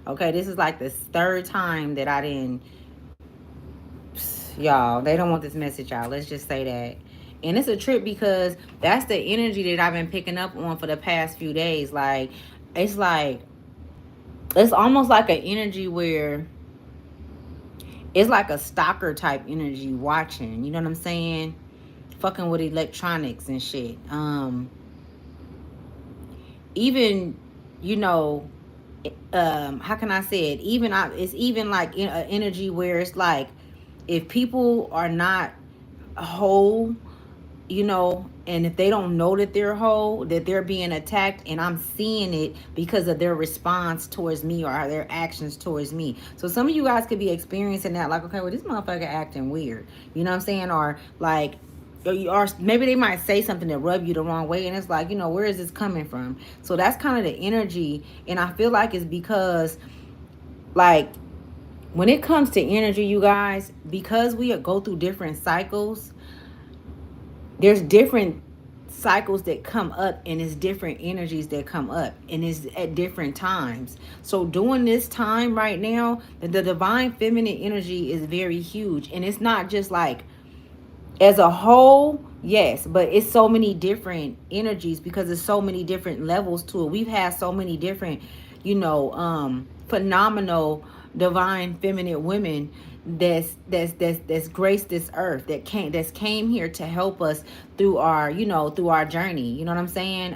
Okay, this is like the third time that I didn't. Y'all, they don't want this message out. Let's just say that. And it's a trip because that's the energy that I've been picking up on for the past few days. It's like, it's almost like an energy where it's like a stalker type energy watching. You know what I'm saying? Fucking with electronics and shit. Even, you know, how can I say it? It's even like an energy where it's like, if people are not whole, you know, and if they don't know that they're whole, that they're being attacked, and I'm seeing it because of their response towards me or their actions towards me. So some of you guys could be experiencing that, like, okay, well, this motherfucker acting weird, you know what I'm saying? Or like, or maybe they might say something that rub you the wrong way, and it's like, you know, where is this coming from? So that's kind of the energy, and I feel like it's because, like, when it comes to energy, you guys, because we go through different cycles, there's different cycles that come up, and it's different energies that come up, and it's at different times. So during this time right now, the divine feminine energy is very huge, and it's not just like as a whole, yes, but it's so many different energies because there's so many different levels to it. We've had so many different, phenomenal divine feminine women that's graced this earth, that's came here to help us through our, through our journey. You know what I'm saying?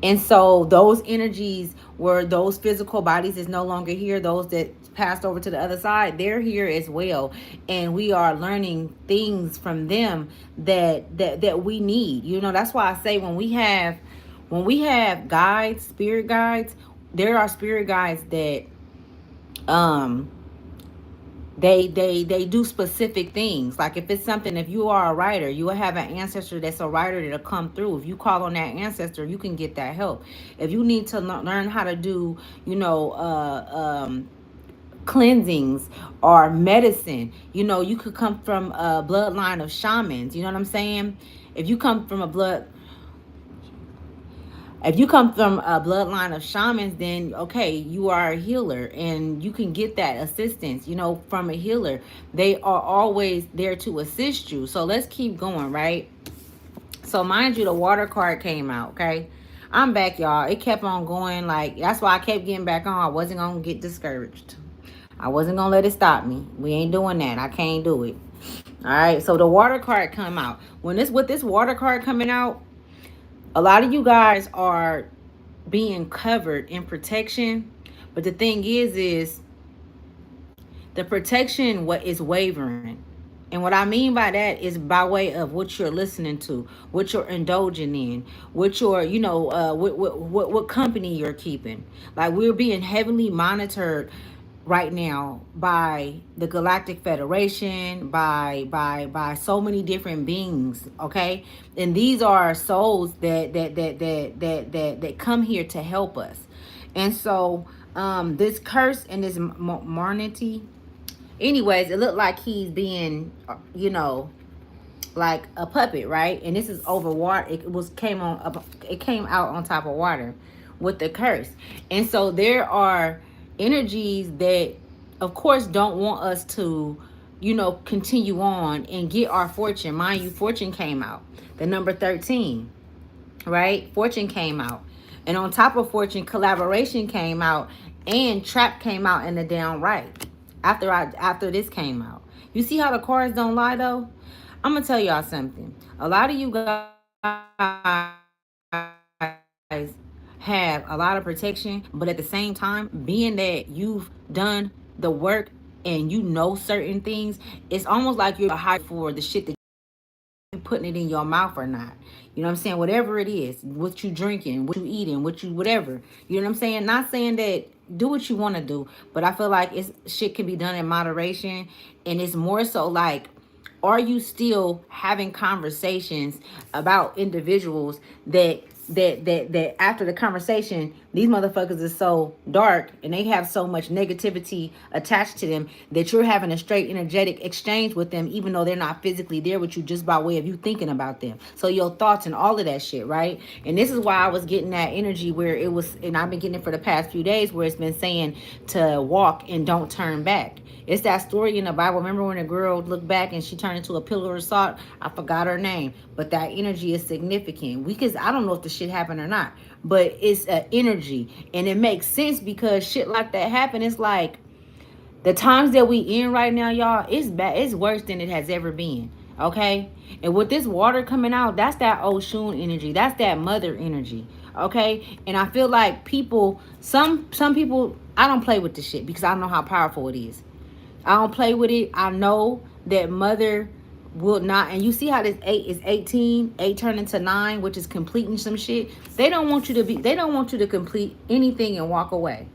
And so those energies, where those physical bodies is no longer here, those that passed over to the other side, they're here as well. And we are learning things from them that we need. You know, that's why I say, when we have guides, spirit guides, there are spirit guides that um they do specific things. Like, if it's something, if you are a writer, you will have an ancestor that's a writer that'll come through. If you call on that ancestor, you can get that help. If you need to learn how to do, cleansings or medicine, you could come from a bloodline of shamans. You know what I'm saying? if you come from a blood if you come from a bloodline of shamans, then okay, you are a healer, and you can get that assistance, from a healer. They are always there to assist you. So let's keep going, right? So mind you, the water card came out, okay? I'm back, y'all. It kept on going. Like, that's why I kept getting back on. I wasn't gonna get discouraged. I wasn't gonna let it stop me. We ain't doing that. I can't do it. All right. So the water card come out. With this water card coming out, a lot of you guys are being covered in protection. But the thing is the protection what is wavering. And what I mean by that is by way of what you're listening to, what you're indulging in, what you're, what company you're keeping. Like, we're being heavily monitored right now by the Galactic Federation, by so many different beings, okay? And these are souls that come here to help us. And so this curse and this marnity, anyways, it looked like he's being, like a puppet, right? And this is over water. It came out on top of water with the curse. And so there are energies that, of course, don't want us to, continue on and get our fortune. Mind you, fortune came out, the number 13, right? Fortune came out. And on top of fortune, collaboration came out, and trap came out in the downright after this came out. You see how the cards don't lie though? I'm gonna tell y'all something. A lot of you guys have a lot of protection, but at the same time, being that you've done the work and you know certain things, it's almost like you're high for the shit that you putting it in your mouth or not. You know what I'm saying? Whatever it is, what you drinking, what you eating, whatever. You know what I'm saying? Not saying that do what you want to do, but I feel like it's shit can be done in moderation, and it's more so like, are you still having conversations about individuals that that after the conversation, these motherfuckers is so dark and they have so much negativity attached to them that you're having a straight energetic exchange with them, even though they're not physically there with you, just by way of you thinking about them. So your thoughts and all of that shit, right? And this is why I was getting that energy where it was, and I've been getting it for the past few days, where it's been saying to walk and don't turn back. It's that story in the Bible. Remember when a girl looked back and she turned into a pillar of salt? I forgot her name, but that energy is significant. Because I don't know if the shit happened or not, but it's an energy, and it makes sense because shit like that happen. It's like the times that we in right now, y'all. It's bad. It's worse than it has ever been. Okay, and with this water coming out, that's that Oshun energy. That's that mother energy. Okay, and I feel like people, some people, I don't play with this shit because I know how powerful it is. I don't play with it. I know that mother will not. And you see how this 8 is 18, 8 turning to 9, which is completing some shit. They don't want you to complete anything and walk away.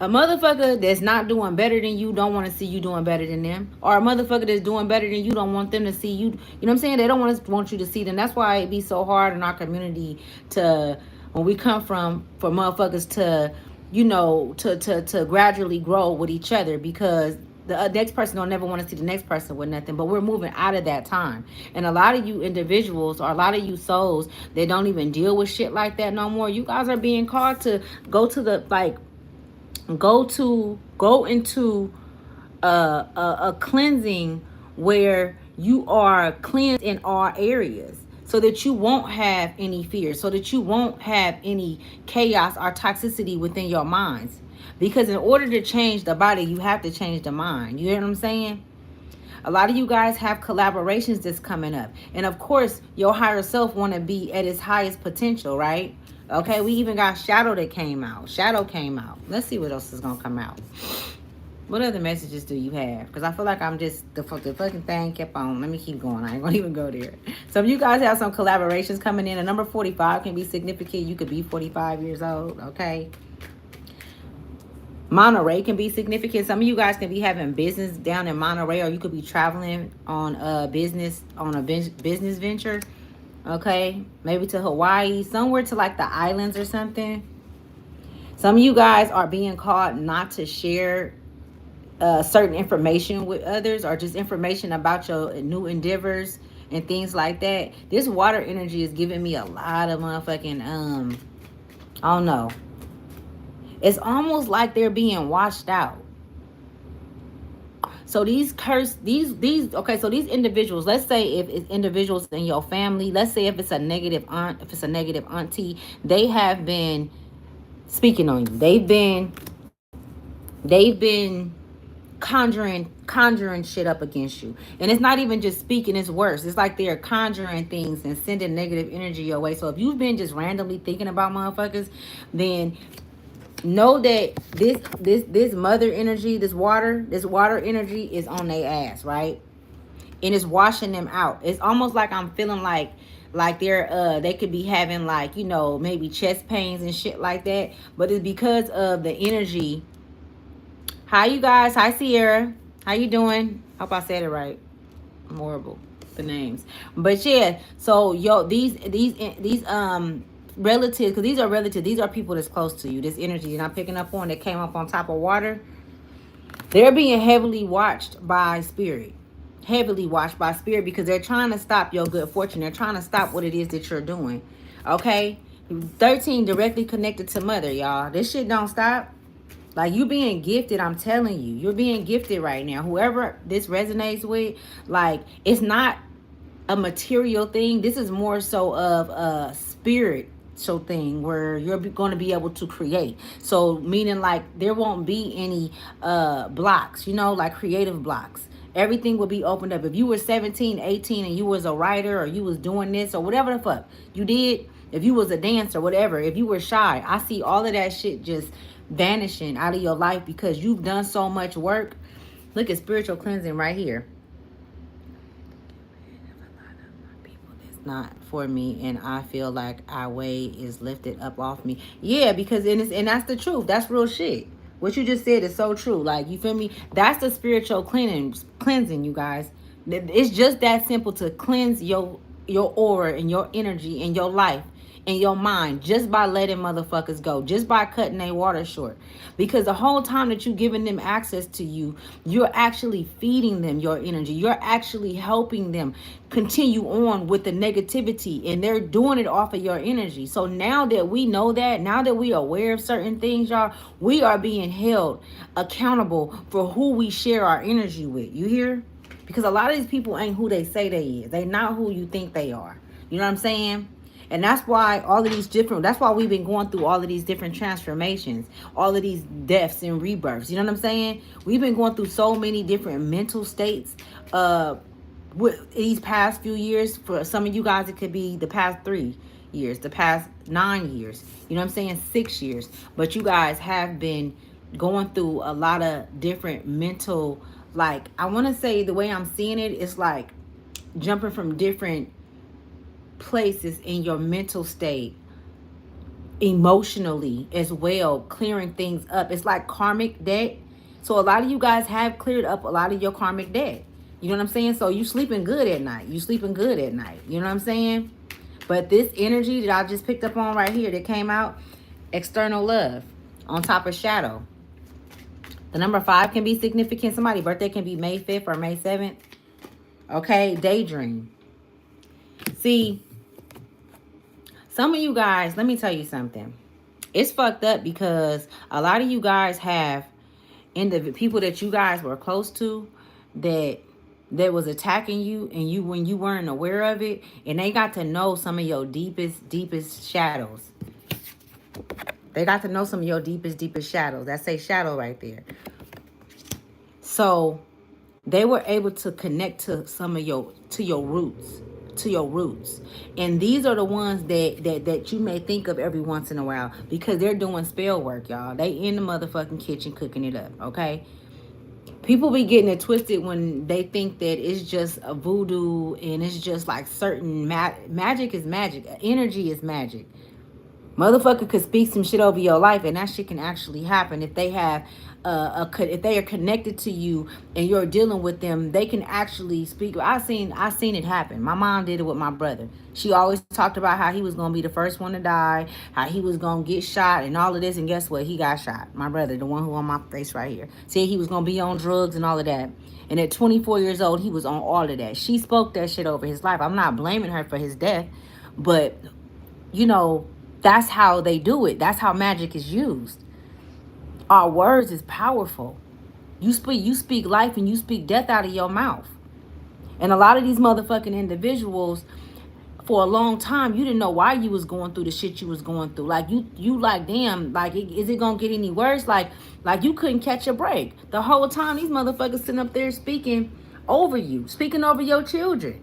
A motherfucker that's not doing better than you don't want to see you doing better than them. Or a motherfucker that's doing better than you don't want them to see you. You know what I'm saying? They don't want you to see them. That's why it be so hard in our community to, when we come from, for motherfuckers to, you know, to gradually grow with each other, because the next person don't never want to see the next person with nothing. But we're moving out of that time, and a lot of you individuals, or a lot of you souls that don't even deal with shit like that no more, you guys are being called to go to the, like, go into a cleansing where you are cleansed in all areas, so that you won't have any fear, so that you won't have any chaos or toxicity within your minds. Because in order to change the body, you have to change the mind. You hear what I'm saying? A lot of you guys have collaborations that's coming up. And of course, your higher self want to be at its highest potential, right? Okay, we even got Shadow that came out. Shadow came out. Let's see what else is going to come out. What other messages do you have? Because I feel like I'm just, the fucking thing kept on. Let me keep going. I ain't going to even go there. So if you guys have some collaborations coming in, a number 45 can be significant. You could be 45 years old, okay? Monterey can be significant. Some of you guys can be having business down in Monterey, or you could be traveling on a business venture. Okay, maybe to Hawaii, somewhere to like the islands or something. Some of you guys are being called not to share certain information with others, or just information about your new endeavors and things like that. This water energy is giving me a lot of motherfucking I don't know. It's almost like they're being washed out. So these okay, so these individuals, let's say if it's individuals in your family, let's say if it's a negative aunt, if it's a negative auntie, they have been speaking on you. They've been conjuring shit up against you. And it's not even just speaking, it's worse. It's like they're conjuring things and sending negative energy your way. So if you've been just randomly thinking about motherfuckers, then know that this mother energy, this water energy is on their ass, right? And it's washing them out. It's almost like I'm feeling like they're they could be having, like, you know, maybe chest pains and shit like that, but it's because of the energy. Hi you guys. Hi Sierra. How you doing? Hope I said it right. I'm horrible the names, but yeah. So yo, these relatives, because these are relatives, these are people that's close to you. This energy that I'm picking up on that came up on top of water, they're being heavily watched by spirit. Heavily watched by spirit, because they're trying to stop your good fortune. They're trying to stop what it is that you're doing. Okay? 13 directly connected to mother, y'all. This shit don't stop. Like, you being gifted, I'm telling you. You're being gifted right now. Whoever this resonates with, like, it's not a material thing. This is more so of a spirit thing where you're going to be able to create. So meaning, like, there won't be any blocks, you know, like creative blocks. Everything will be opened up. If you were 17, 18 and you was a writer, or you was doing this or whatever the fuck you did, if you was a dancer, whatever, if you were shy, I see all of that shit just vanishing out of your life because you've done so much work. Look at spiritual cleansing right here. Not for me, and I feel like our way is lifted up off me. Yeah, because and that's the truth. That's real shit. What you just said is so true. Like, you feel me? That's the spiritual cleansing, you guys. It's just that simple, to cleanse your aura and your energy and your life in your mind just by letting motherfuckers go, just by cutting their water short. Because the whole time that you giving them access to you, you're actually feeding them your energy. You're actually helping them continue on with the negativity, and they're doing it off of your energy. So now that we know that, now that we are aware of certain things, y'all, we are being held accountable for who we share our energy with. You hear? Because a lot of these people ain't who they say they is. They not who you think they are. You know what I'm saying? And that's why all of these different, that's why we've been going through all of these different transformations, all of these deaths and rebirths. You know what I'm saying? We've been going through so many different mental states with these past few years. For some of you guys, it could be the past 3 years, the past 9 years. You know what I'm saying? 6 years. But you guys have been going through a lot of different mental, like, I want to say the way I'm seeing it is like jumping from different places in your mental state, emotionally as well, clearing things up. It's like karmic debt. So a lot of you guys have cleared up a lot of your karmic debt. You know what I'm saying? So you sleeping good at night. You sleeping good at night. You know what I'm saying? But this energy that I just picked up on right here that came out, external love on top of shadow. The number 5 can be significant. Somebody's birthday can be May 5th or May 7th. Okay, daydream. See, some of you guys, let me tell you something. It's fucked up because a lot of you guys have, in the people that you guys were close to, that was attacking you, and you, when you weren't aware of it, and they got to know some of your deepest shadows. They got to know some of your deepest shadows. That say shadow right there. So they were able to connect to some of your, to your roots. And these are the ones that you may think of every once in a while, because they're doing spell work, y'all. They in the motherfucking kitchen cooking it up, okay? People be getting it twisted when they think that it's just a voodoo, and it's just like certain magic is magic. Energy is magic. Motherfucker could speak some shit over your life, and that shit can actually happen if they have if they are connected to you and you're dealing with them. They can actually speak. I seen it happen. My mom did it with my brother. She always talked about how he was gonna be the first one to die, how he was gonna get shot, and all of this. And guess what? He got shot. My brother, the one who on my face right here, said he was gonna be on drugs and all of that. And at 24 years old, he was on all of that. She spoke that shit over his life. I'm not blaming her for his death, but you know, that's how they do it. That's how magic is used. Our words is powerful. You speak life and you speak death out of your mouth. And a lot of these motherfucking individuals, for a long time, you didn't know why you was going through the shit you was going through. Like you like, damn, like, is it gonna get any worse? Like you couldn't catch a break. The whole time these motherfuckers sitting up there speaking over you, speaking over your children.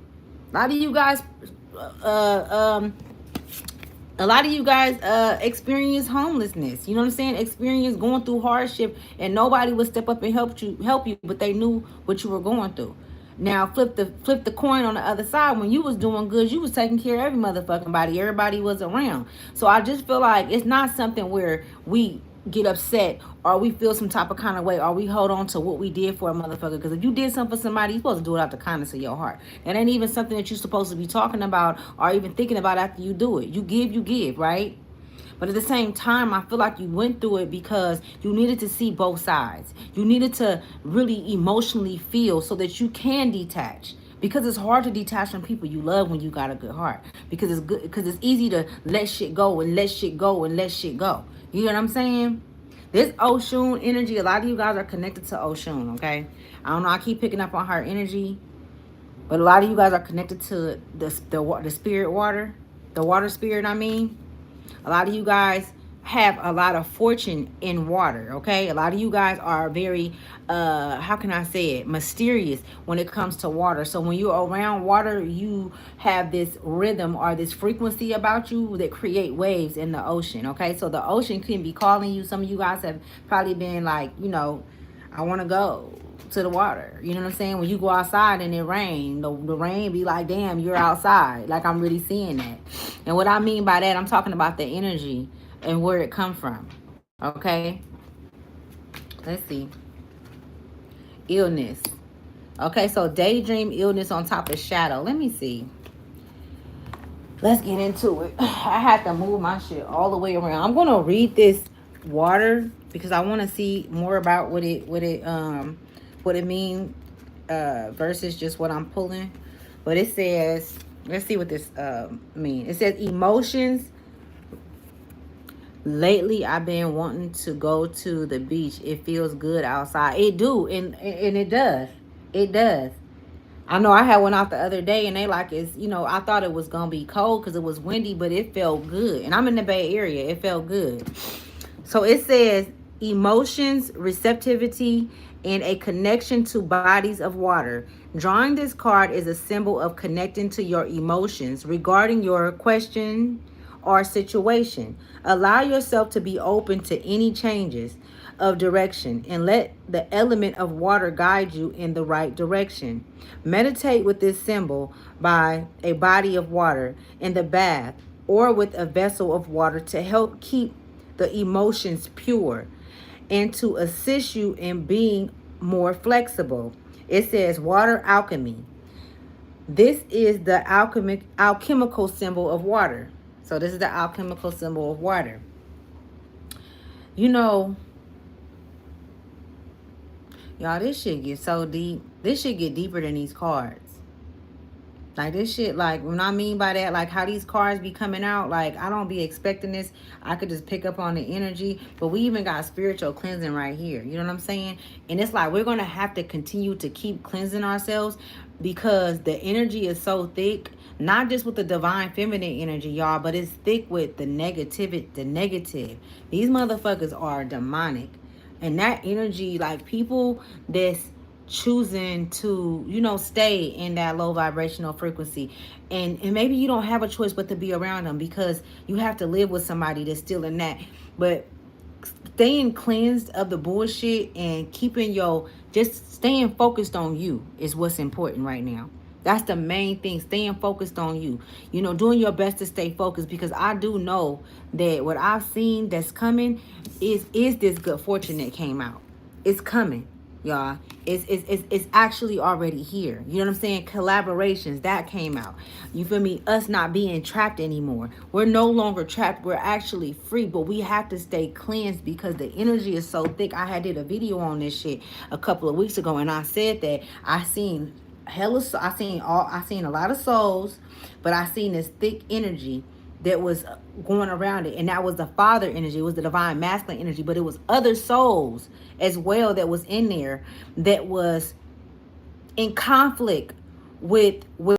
A lot of you guys experience homelessness. You know what I'm saying? Experience going through hardship, and nobody would step up and help you, but they knew what you were going through. Now flip the coin on the other side. When you was doing good, you was taking care of every motherfucking body. Everybody was around. So I just feel like it's not something where we get upset or we feel some type of kind of way or we hold on to what we did for a motherfucker. Because if you did something for somebody, you're supposed to do it out the kindness of your heart. It ain't even something that you're supposed to be talking about or even thinking about after you do it. You give, right? But at the same time, I feel like you went through it because you needed to see both sides. You needed to really emotionally feel so that you can detach. Because it's hard to detach from people you love when you got a good heart. Because it's good, because it's easy to let shit go and let shit go and let shit go. You know what I'm saying? This Oshun energy, a lot of you guys are connected to Oshun, okay? I don't know, I keep picking up on her energy. But a lot of you guys are connected to the spirit water. The water spirit, I mean. A lot of you guys have a lot of fortune in water, okay? A lot of you guys are very, how can I say it, mysterious when it comes to water. So when you're around water, you have this rhythm or this frequency about you that create waves in the ocean, okay? So the ocean can be calling you. Some of you guys have probably been like, you know, I want to go to the water. You know what I'm saying? When you go outside and it rain, the rain be like, damn, you're outside. Like, I'm really seeing that. And what I mean by that, I'm talking about the energy and where it come from. Okay? Let's see. Illness. Okay, so daydream, illness on top of shadow. Let me see. Let's get into it. I had to move my shit all the way around. I'm gonna read this water because I want to see more about what it mean versus just what I'm pulling. But it says, let's see what this mean. It says emotions. Lately, I've been wanting to go to the beach. It feels good outside. It do, and it does. It does. I know I had one out the other day, and they like it's, I thought it was gonna be cold because it was windy, but it felt good. And I'm in the Bay Area. It felt good. So it says emotions, receptivity, and a connection to bodies of water. Drawing this card is a symbol of connecting to your emotions regarding your question or situation. Allow yourself to be open to any changes of direction and let the element of water guide you in the right direction. Meditate with this symbol by a body of water in the bath or with a vessel of water to help keep the emotions pure and to assist you in being more flexible. It says water alchemy. This is the alchemical symbol of water. So this is the alchemical symbol of water. You know, y'all, this shit get so deep. This shit get deeper than these cards. Like this shit, like when I mean by that, like how these cards be coming out, like I don't be expecting this. I could just pick up on the energy, but we even got spiritual cleansing right here. You know what I'm saying? And it's like we're gonna have to continue to keep cleansing ourselves because the energy is so thick. Not just with the divine feminine energy, y'all, but it's thick with the negativity, the negative. These motherfuckers are demonic. And that energy, like people that's choosing to stay in that low vibrational frequency, and maybe you don't have a choice but to be around them because you have to live with somebody that's still in that. But staying cleansed of the bullshit and keeping your just staying focused on you is what's important right now. That's the main thing, staying focused on you. Doing your best to stay focused because I do know that what I've seen that's coming is this good fortune that came out. It's coming, y'all. It's actually already here. You know what I'm saying? Collaborations that came out. You feel me? Us not being trapped anymore. We're no longer trapped. We're actually free, but we have to stay cleansed because the energy is so thick. I had did a video on this shit a couple of weeks ago, and I said that I seen I seen a lot of souls, but I seen this thick energy that was going around it, and that was the father energy. It was the divine masculine energy, but it was other souls as well that was in there that was in conflict with